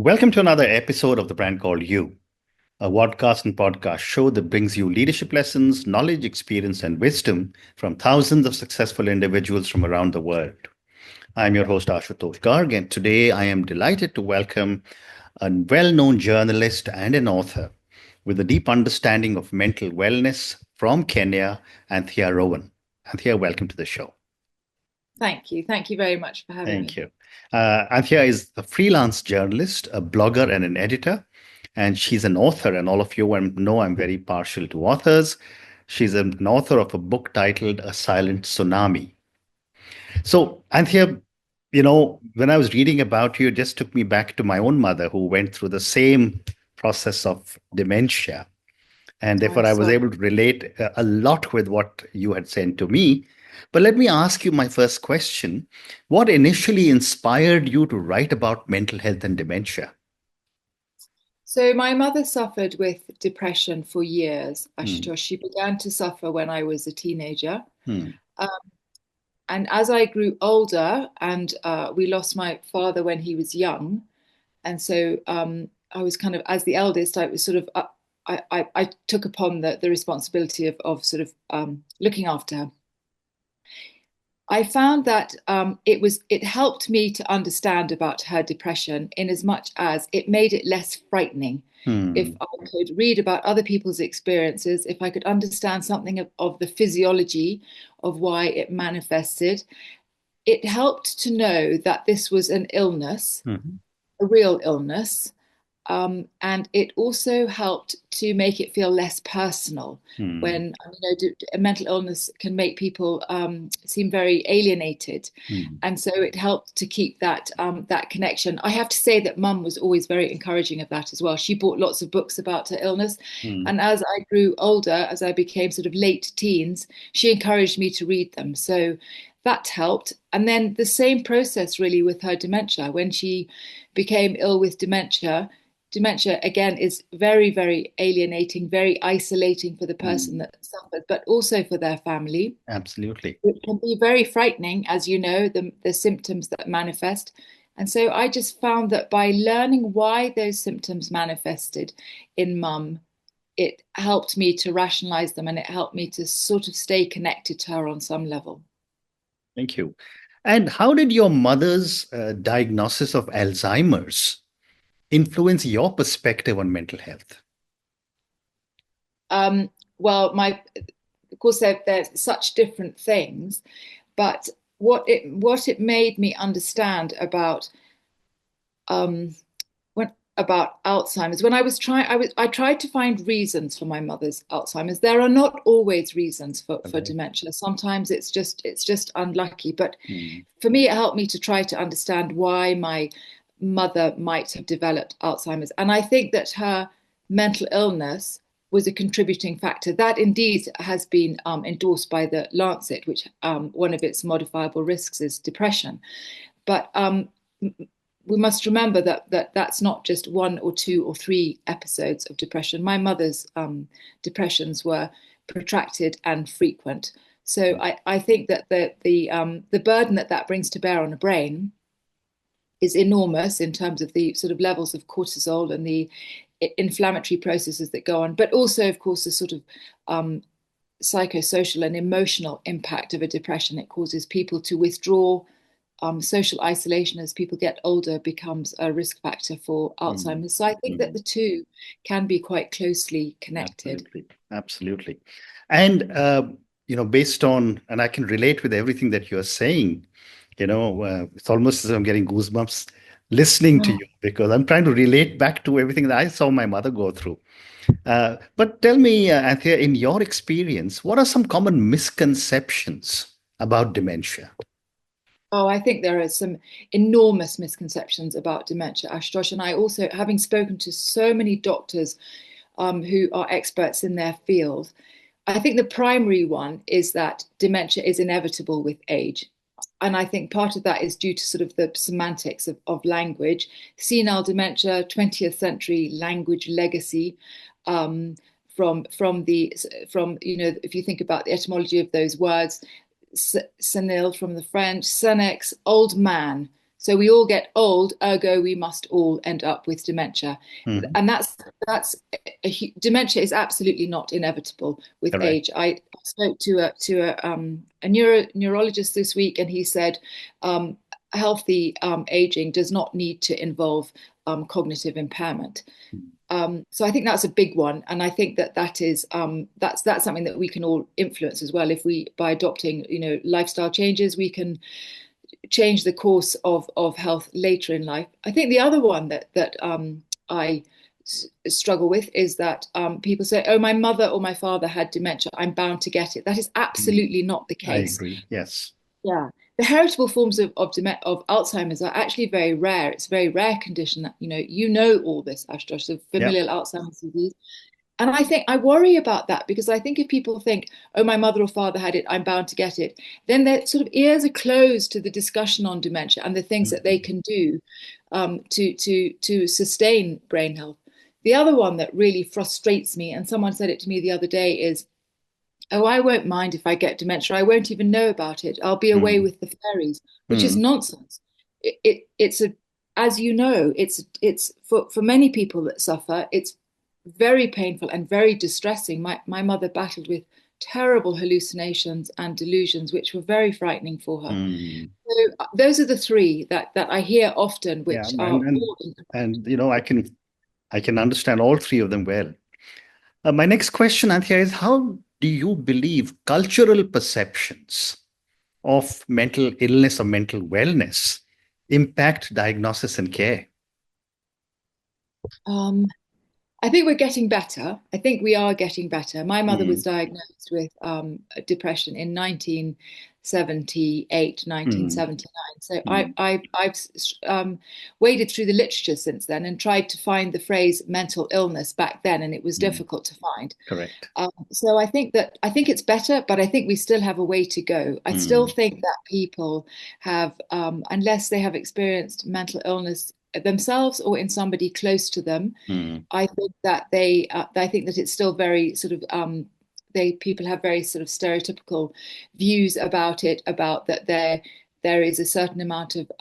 Welcome to another episode of the brand called You, a podcast and podcast show that brings you leadership lessons, knowledge, experience, and wisdom from thousands of successful individuals from around the world. I'm your host, Ashutosh Garg, and today I am delighted to welcome a well known journalist and an author with a deep understanding of mental wellness from Kenya, Anthea Rowan. Anthea, welcome to the show. Thank you. Thank you very much for having Thank me. you. Anthea is a freelance journalist, a blogger, and an editor. And she's an author, and all of you know I'm very partial to authors. She's an author of a book titled A Silent Tsunami. So, Anthea, when I was reading about you, it just took me back to my own mother who went through the same process of dementia. And Oh, therefore, I was sorry. able to relate a lot with what you had said to me. But let me ask you my first question. What initially inspired you to write about mental health and dementia? So my mother suffered with depression for years, Hmm. Ashutosh. She began to suffer when I was a teenager. Hmm. Um, and as I grew older, and we lost my father when he was young, and so I was kind of, as the eldest, I was sort of, I took upon the responsibility of sort of looking after her. I found that it helped me to understand about her depression in as much as it made it less frightening. If Hmm. I could read about other people's experiences, if I could understand something of the physiology of why it manifested, it helped to know that this was an illness, Hmm. a real illness, and it also helped to make it feel less personal Hmm. when a mental illness can make people seem very alienated. Hmm. And so it helped to keep that connection. I have to say that Mum was always very encouraging of that as well. She bought lots of books about her illness. Hmm. And as I grew older, as I became sort of late teens, she encouraged me to read them. So that helped. And then the same process really with her dementia. When she became ill with dementia again is very, very alienating, very isolating for the person Hmm. that suffered, but also for their family. Absolutely. It can be very frightening, as you know, the symptoms that manifest. And so I just found that by learning why those symptoms manifested in Mum, it helped me to rationalize them and it helped me to sort of stay connected to her on some level. Thank you. And how did your mother's diagnosis of Alzheimer's influence your perspective on mental health? Um, well, of course, they're such different things, but what it made me understand um, about Alzheimer's when I was trying I tried to find reasons for my mother's Alzheimer's. There are not always reasons for Okay. dementia. Sometimes it's just unlucky. But Hmm. for me, it helped me to try to understand why my mother might have developed Alzheimer's. And I think that her mental illness was a contributing factor. That indeed has been endorsed by the Lancet, which one of its modifiable risks is depression. But we must remember that that's not just one or two or three episodes of depression. My mother's depressions were protracted and frequent. So I think that the burden that brings to bear on a brain is enormous in terms of the sort of levels of cortisol and the inflammatory processes that go on, but also, of course, the sort of psychosocial and emotional impact of a depression. It causes people to withdraw. Social isolation as people get older becomes a risk factor for Hmm. Alzheimer's. So I think that Hmm. the two can be quite closely connected. Absolutely. Absolutely. And, based on, and I can relate with everything that you're saying, it's almost as if I'm getting goosebumps listening to Oh, you because I'm trying to relate back to everything that I saw my mother go through. But tell me, Anthea, in your experience, what are some common misconceptions about dementia? I think there are some enormous misconceptions about dementia, Ashutosh. And I also, having spoken to so many doctors who are experts in their field, I think the primary one is that dementia is inevitable with age. And I think part of that is due to sort of the semantics of language, senile dementia, 20th century language legacy, um, from if you think about the etymology of those words, senile from the French, senex, old man. So we all get old, ergo we must all end up with dementia. Mhm. And that's dementia is absolutely not inevitable with Correct. age. I spoke to a neurologist this week, and he said healthy aging does not need to involve cognitive impairment. So I think that's a big one, and I think that is that's something that we can all influence as well. If we, by adopting, lifestyle changes, we can change the course of health later in life. I think the other one that I struggle with is that people say, "Oh, my mother or my father had dementia. I'm bound to get it." That is Mm. absolutely not the I case. agree. Yes. Yeah. The heritable forms of Alzheimer's are actually very rare. It's a very rare condition that, you know all this, Ashdod, so Yeah. familial Alzheimer's disease. And I think I worry about that because I think if people think, oh, my mother or father had it, I'm bound to get it, then their sort of ears are closed to the discussion on dementia and the things that they Mhm. can do to sustain brain health. The other one that really frustrates me, and someone said it to me the other day, is, oh, I won't mind if I get dementia. I won't even know about it. I'll be away Mm. with the fairies, which is Mm. nonsense. It's a, as you know, it's for many people that suffer, it's very painful and very distressing. My mother battled with terrible hallucinations and delusions, which were very frightening for her. Mm. So those are the three that I hear often, Yeah, which are all I can understand all three of them well. My next question, Anthea, is how do you believe cultural perceptions of mental illness or mental wellness impact diagnosis and care? um, I think we're getting better. I think we are getting better. My mother was Mm. diagnosed with depression in 1978, Mm. 1979. So Mm. I've waded through the literature since then and tried to find the phrase mental illness back then, and it was Mm. difficult to find. Correct. So I think it's better, but I think we still have a way to go. I still Mm. think that people have, unless they have experienced mental illness themselves or in somebody close to them, Mm. I think that it's still very sort of they people have very sort of stereotypical views about it, about that there is a certain amount of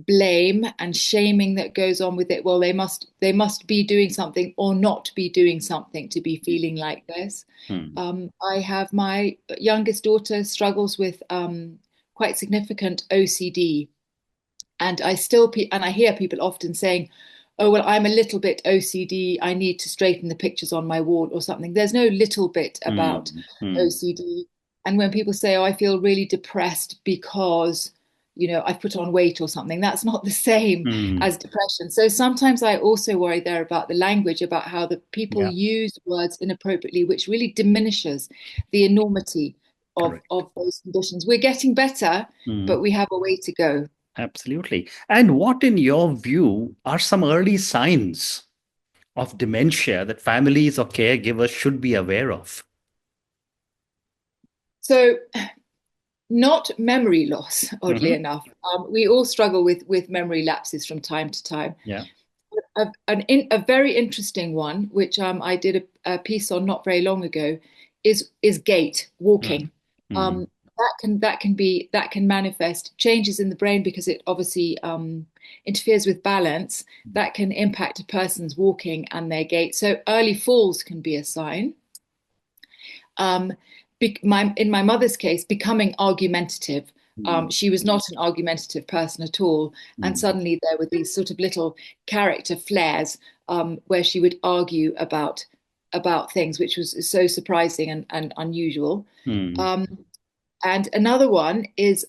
blame and shaming that goes on with it. Well, they must be doing something or not be doing something to be feeling like this. Mm. I have my youngest daughter struggles with quite significant OCD, and I hear people often saying, oh, well, I'm a little bit OCD, I need to straighten the pictures on my wall or something. There's no little bit about Mm. Mm. OCD. And when people say, oh, I feel really depressed because I've put on weight or something, that's not the same Mm. as depression. So sometimes I also worry there about the language, about how the people Yeah, use words inappropriately, which really diminishes the enormity correct. of those conditions. We're getting better, Mm. but we have a way to go. Absolutely. And what, in your view, are some early signs of dementia that families or caregivers should be aware of? So, not memory loss, oddly Hmm. enough. We all struggle with memory lapses from time to time. Yeah. A very interesting one, which I did a piece on not very long ago, is gait, Mm. walking. Mm. Um, that can manifest changes in the brain because it obviously interferes with balance. That can impact a person's walking and their gait. So early falls can be a sign. Um, in my mother's case, becoming argumentative. Mm. She was not an argumentative person at all. And Mm. suddenly there were these sort of little character flares where she would argue about things, which was so surprising and unusual. Mm. Um, and another one is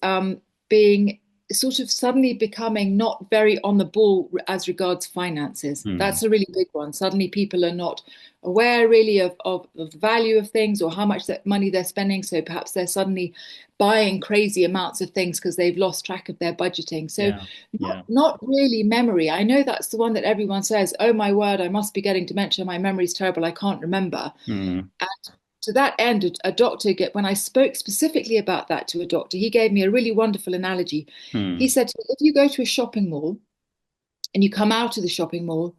being sort of suddenly becoming not very on the ball as regards finances. Mm. That's a really big one. Suddenly people are not aware really of the value of things or how much that money they're spending. So perhaps they're suddenly buying crazy amounts of things because they've lost track of their budgeting. So Yeah. not, Yeah. not really memory. I know that's the one that everyone says, oh my word, I must be getting dementia. My memory's terrible. I can't remember. Mm. And to that end, a doctor when I spoke specifically about that to a doctor, he gave me a really wonderful analogy. He Mm. said, if you go to a shopping mall and you come out of the shopping mall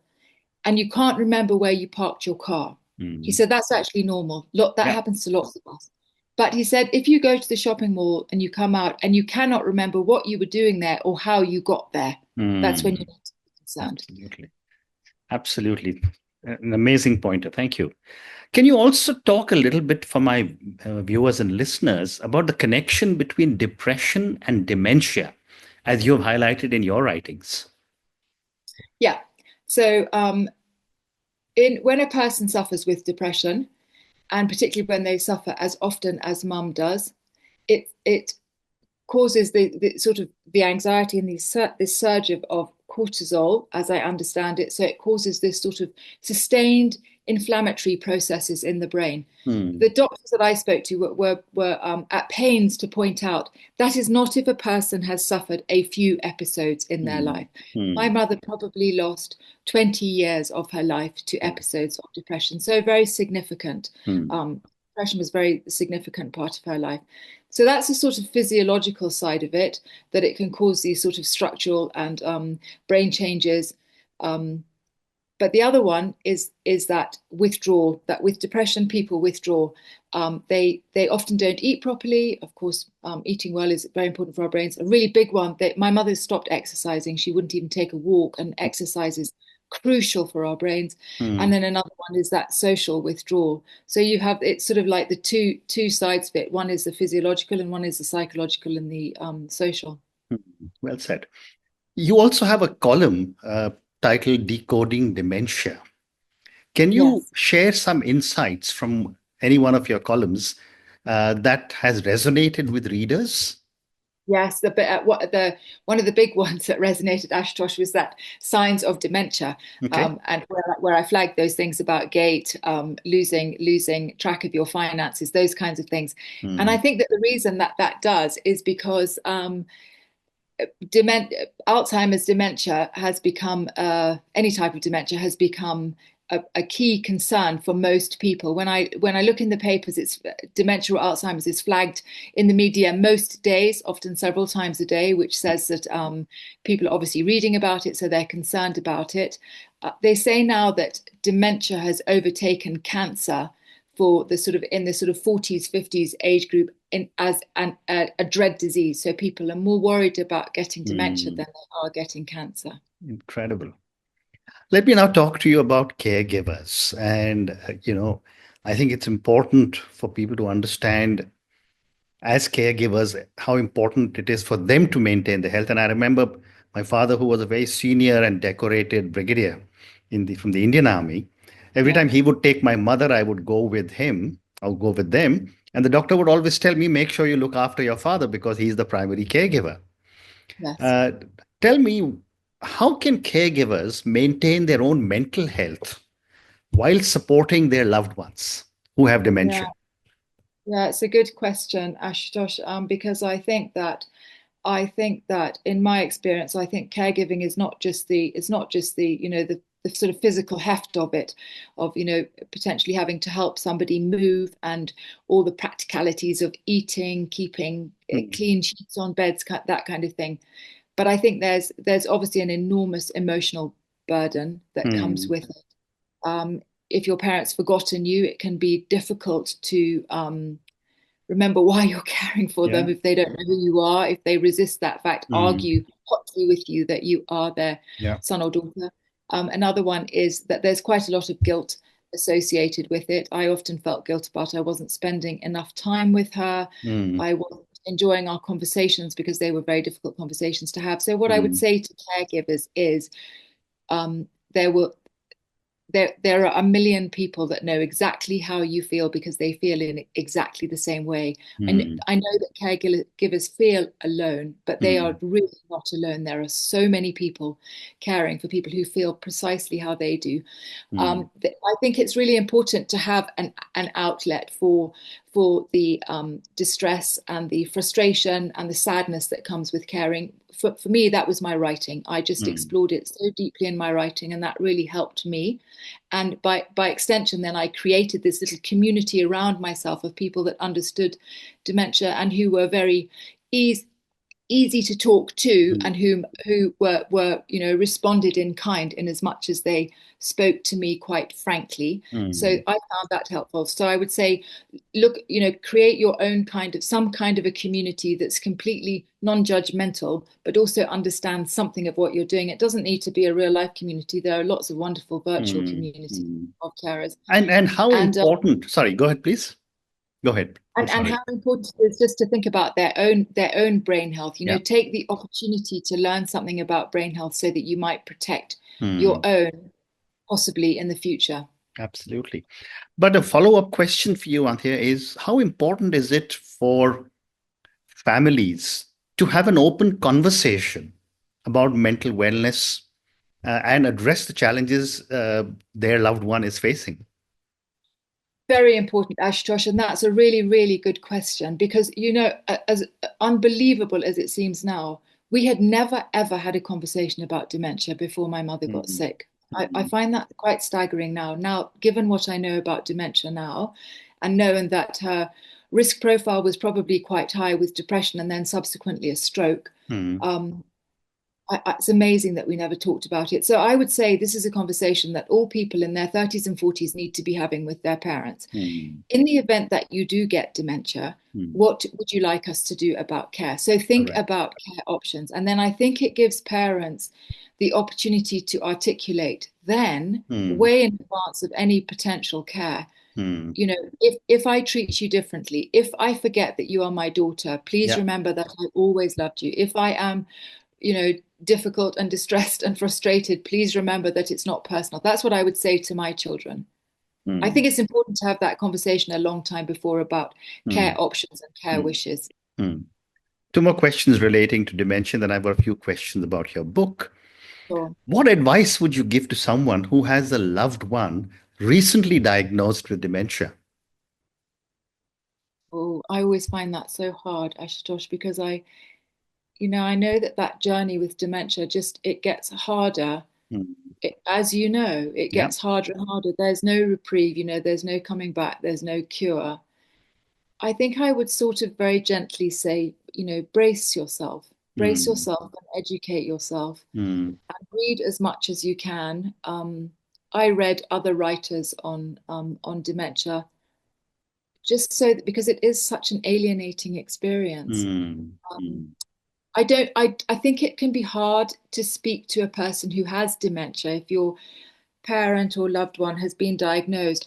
and you can't remember where you parked your car, he Mm. said that's actually normal. Look, that Yeah. happens to lots of us. But he said, if you go to the shopping mall and you come out and you cannot remember what you were doing there or how you got there, that's when you Mm, need to be concerned. absolutely. Absolutely. An amazing pointer. Thank you. Can you also talk a little bit for my viewers and listeners about the connection between depression and dementia, as you have highlighted in your writings? Yeah. So in when a person suffers with depression, and particularly when they suffer as often as mum does, it causes the sort of the anxiety and this surge of cortisol, as I understand it. So it causes this sort of sustained inflammatory processes in the brain. Hmm. The doctors that I spoke to were at pains to point out that is not if a person has suffered a few episodes in their Hmm. life. My Hmm. mother probably lost 20 years of her life to episodes of depression, so very significant. Hmm. Depression was a very significant part of her life. So that's the sort of physiological side of it, that it can cause these sort of structural and brain changes. Um, but the other one is that withdrawal. That with depression, people withdraw. They often don't eat properly. Of course, eating well is very important for our brains. A really big one. My mother stopped exercising. She wouldn't even take a walk, and exercise is crucial for our brains. And Hmm. then another one is that social withdrawal. So you have it's sort of like the two sides of it. One is the physiological, and one is the psychological and the social. Hmm. Well said. You also have a column titled Decoding Dementia. Can you Yes. share some insights from any one of your columns that has resonated with readers? Yes, the bit what the one of the big ones that resonated, Ashutosh, was that signs of dementia, Okay. and where I flagged those things about gait, losing track of your finances, those kinds of things. And I Hmm. think that the reason that that does is because dement Alzheimer's dementia has become any type of dementia has become a key concern for most people. When I look in the papers, it's dementia or Alzheimer's is flagged in the media most days, often several times a day, which says that people are obviously reading about it, so they're concerned about it. They say now that dementia has overtaken cancer for the sort of in the sort of 40s, 50s age group as a dread disease. So people are more worried about getting dementia Hmm. than they are getting cancer. Incredible. Let me now talk to you about caregivers. And, I think it's important for people to understand, as caregivers, how important it is for them to maintain the health. And I remember my father, who was a very senior and decorated brigadier from the Indian Army. Every Yeah. time he would take my mother, I would go with him. I'll go with them. And the doctor would always tell me, make sure you look after your father because he's the primary caregiver. Yes. Uh, Tell me, how can caregivers maintain their own mental health while supporting their loved ones who have Yeah. dementia? Yeah. It's a good question, Ashutosh, because I think that in my experience, I think caregiving is not just the it's not just the sort of physical heft of it, of potentially having to help somebody move and all the practicalities of eating, keeping Mm, clean sheets on beds, that kind of thing. But I think there's obviously an enormous emotional burden that comes mm, with it. If your parents forgotten you, it can be difficult to remember why you're caring for yeah, them if they don't know who you are, if they resist that fact, mm, argue hotly with you that you are their yeah, son or daughter. Another one is that there's quite a lot of guilt associated with it. I often felt guilt about I wasn't spending enough time with her. mm, I wasn't enjoying our conversations because they were very difficult conversations to have. So what I would mm, say to caregivers is there will there are a million people that know exactly how you feel because they feel in exactly the same way. And mm, I know that caregivers feel alone, but they are mm, really not alone. There are so many people caring for people who feel precisely how they do. mm, I think it's really important to have an outlet for the distress and the frustration and the sadness that comes with caring. For me, that was my writing. I just mm, explored it so deeply in my writing, and that really helped me. And by extension, then I created this little community around myself of people that understood dementia and who were very easy easy to talk to, Mm, and who were responded in kind in as much as they spoke to me quite frankly. So mm, I found that helpful. So I would say, look, create your own kind of some kind of a community that's completely non-judgmental, but also understands something of what you're doing. It doesn't need to be a real life community. There are lots of wonderful virtual mm, communities mm. of carers. And how And important, sorry, go ahead, please. Go ahead. Oh, and sorry. how important it is just to think about their own brain health. Yeah. Take the opportunity to learn something about brain health so that you might protect your Mm, own, possibly in the future. absolutely. But a follow-up question for you, Anthea, is how important is it for families to have an open conversation about mental wellness and address the challenges their loved one is facing? Very important, Ashutosh, and that's a really, really good question because, as unbelievable as it seems now, we had never ever had a conversation about dementia before my mother got Mm, sick. I mm, find that quite staggering now. Now, given what I know about dementia now, and knowing that her risk profile was probably quite high with depression and then subsequently a stroke, mm, um, it's amazing that we never talked about it. So I would say this is a conversation that all people in their 30s and 40s need to be having with their parents. mm, In the event that you do get dementia, mm. what would you like us to do about care? So think Correct. about care options. And then I think it gives parents the opportunity to articulate then, Mm, way in advance of any potential care. mm. If I treat you differently, if I forget that you are my daughter, please Yeah. remember that I always loved you. If I am, you know, difficult and distressed and frustrated, please remember that it's not personal. That's what I would say to my children. I Mm, think it's important to have that conversation a long time before about care mm, options and care mm, wishes. mm. Two more questions relating to dementia, then I've got a few questions about your book. So, What advice would you give to someone who has a loved one recently diagnosed with dementia? oh, I always find that so hard, Ashutosh, because I know that journey with dementia just it gets harder. Mm, As you know, it yeah. gets harder and harder. There's no reprieve, there's no coming back, there's no cure. I think I would sort of very gently say, brace Mm, yourself and educate yourself mm, and read as much as you can. I read other writers on dementia just so that because it is such an alienating experience. mm, Um, mm, I think it can be hard to speak to a person who has dementia if your parent or loved one has been diagnosed.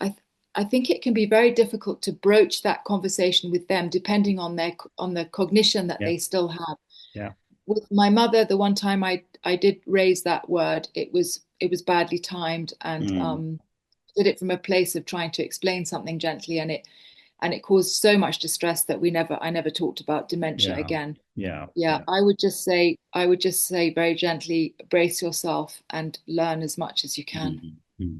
I think it can be very difficult to broach that conversation with them depending on the cognition that yeah. they still have. Yeah. With my mother, the one time I did raise that word, it was badly timed, and Mm, did it from a place of trying to explain something gently, and it caused so much distress that I never talked about dementia yeah. again. Yeah. Yeah, Yeah. I would just say very gently, brace yourself and learn as much as you can. Mm, mm.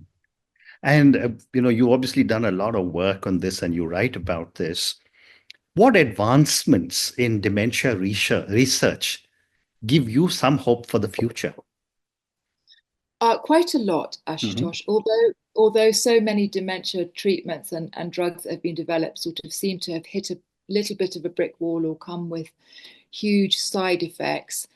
And you obviously done a lot of work on this and you write about this. What advancements in dementia research give you some hope for the future? Quite a lot, Hmm. Ashutosh. Although so many dementia treatments and drugs that have been developed sort of seem to have hit a little bit of a brick wall or come with huge side effects.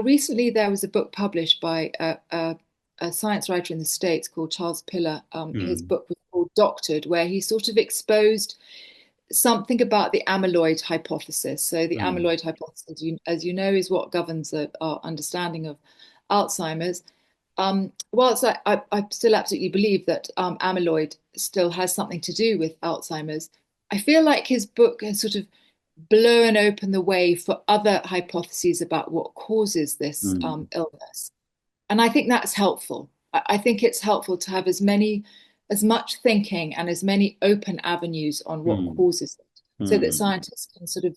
Recently, there was a book published by a science writer in the States called Charles Piller. His Mm, book was called Doctored, where he sort of exposed something about the amyloid hypothesis. So, the mm, amyloid hypothesis, as you know, is what governs our understanding of Alzheimer's. Whilst I still absolutely believe that amyloid still has something to do with Alzheimer's, I feel like his book has sort of blown open the way for other hypotheses about what causes this mm, illness. And I think that's helpful. I think it's helpful to have as much thinking and as many open avenues on what mm, causes it, so that mm, scientists can sort of,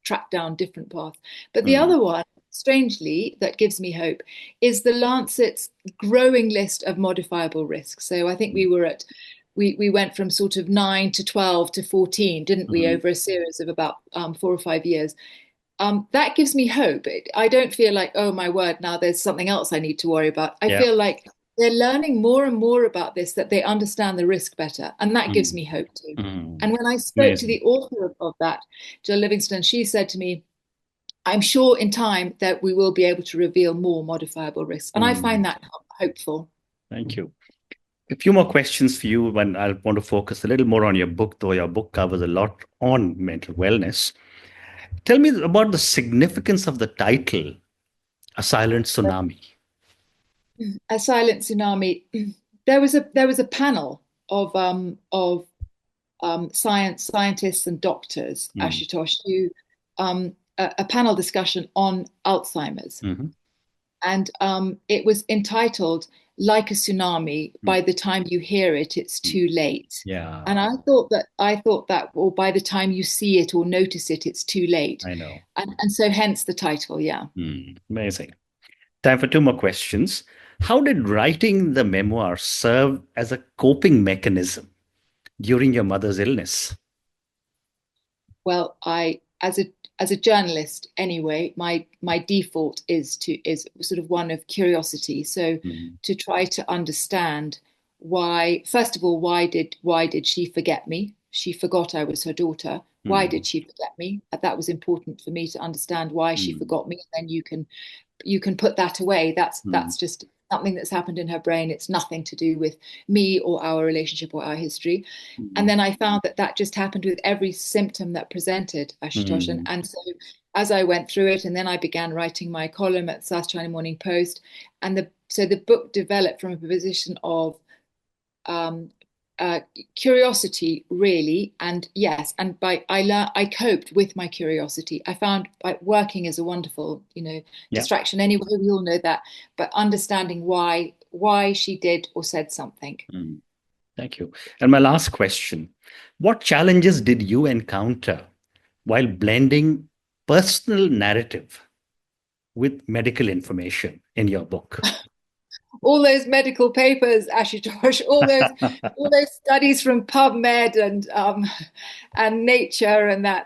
track down different paths. But the mm, other one, strangely, that gives me hope is the Lancet's growing list of modifiable risks. So I think we went from sort of 9 to 12 to 14, didn't we, mm. over a series of about 4 or 5 years. That gives me hope. I don't feel like, oh my word, now there's something else I need to worry about. I Yeah. feel like they're learning more and more about this, that they understand the risk better. And that gives Mm, me hope too. mm. And when I spoke to Amazing. the author of that, Jill Livingston, she said to me, I'm sure in time that we will be able to reveal more modifiable risks. And I find that hopeful. Thank you. A few more questions for you, and I'll want to focus a little more on your book, though your book covers a lot on mental wellness. Tell me about the significance of the title, A Silent Tsunami. A Silent Tsunami. There was a panel of scientists and doctors, Ashutosh, who a panel discussion on Alzheimer's. Mm-hmm. And it was entitled "Like a Tsunami. By the time you hear it, it's too late." Yeah. And I thought that, or by the time you see it or notice it, it's too late. I know. And so hence the title. Yeah. Amazing. Time for two more questions. How did writing the memoir serve as a coping mechanism during your mother's illness? Well, as a journalist anyway, my default is sort of one of curiosity. So to try to understand why, first of all, why did she forget me? She forgot I was her daughter. Why did she forget me? That was important for me to understand why she forgot me. And then you can put that away. That's just something that's happened in her brain. It's nothing to do with me or our relationship or our history. And then I found that just happened with every symptom that presented, Ashutosh. And so as I went through it, and then I began writing my column at South China Morning Post, and so the book developed from a position of curiosity, really. And yes, and I coped with my curiosity. I found working is a wonderful, distraction anyway, we all know that, but understanding why she did or said something. Thank you. And my last question, what challenges did you encounter while blending personal narrative with medical information in your book? All those medical papers, Ashutosh, all those studies from PubMed and Nature, and that.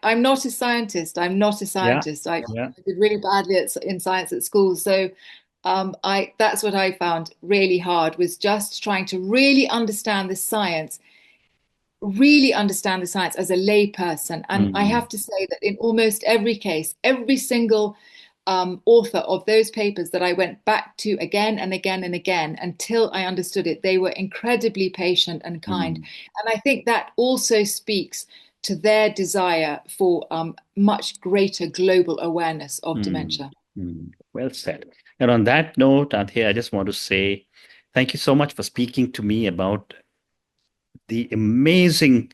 I'm not a scientist. I did really badly in science at school. So that's what I found really hard, was just trying to really understand the science as a layperson. And I have to say that in almost every case, every single author of those papers that I went back to again and again and again until I understood it, they were incredibly patient and kind. And I think that also speaks to their desire for much greater global awareness of dementia. Well said. And on that note, Anthea, I just want to say thank you so much for speaking to me about the amazing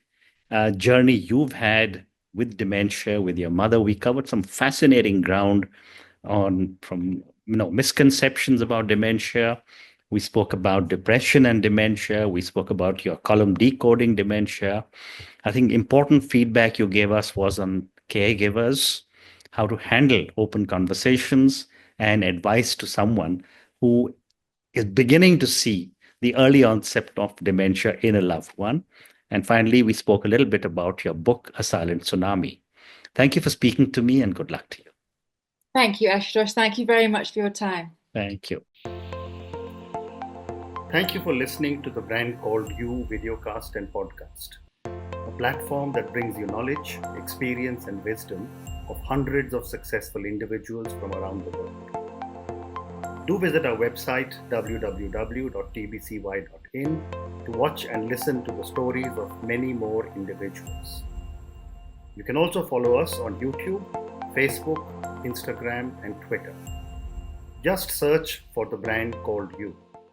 journey you've had with dementia, with your mother. We covered some fascinating ground from misconceptions about dementia. We spoke about depression and dementia. We spoke about your column, Decoding Dementia. I think important feedback you gave us was on caregivers, how to handle open conversations, and advice to someone who is beginning to see the early onset of dementia in a loved one. And finally, we spoke a little bit about your book, A Silent Tsunami. Thank you for speaking to me, and good luck to you. Thank you, Ashutosh. Thank you very much for your time. Thank you. Thank you for listening to the Brand Called You videocast and podcast, a platform that brings you knowledge, experience, and wisdom of hundreds of successful individuals from around the world. Do visit our website, www.tbcy.in, to watch and listen to the stories of many more individuals. You can also follow us on YouTube, Facebook, Instagram, and Twitter. Just search for the Brand Called You.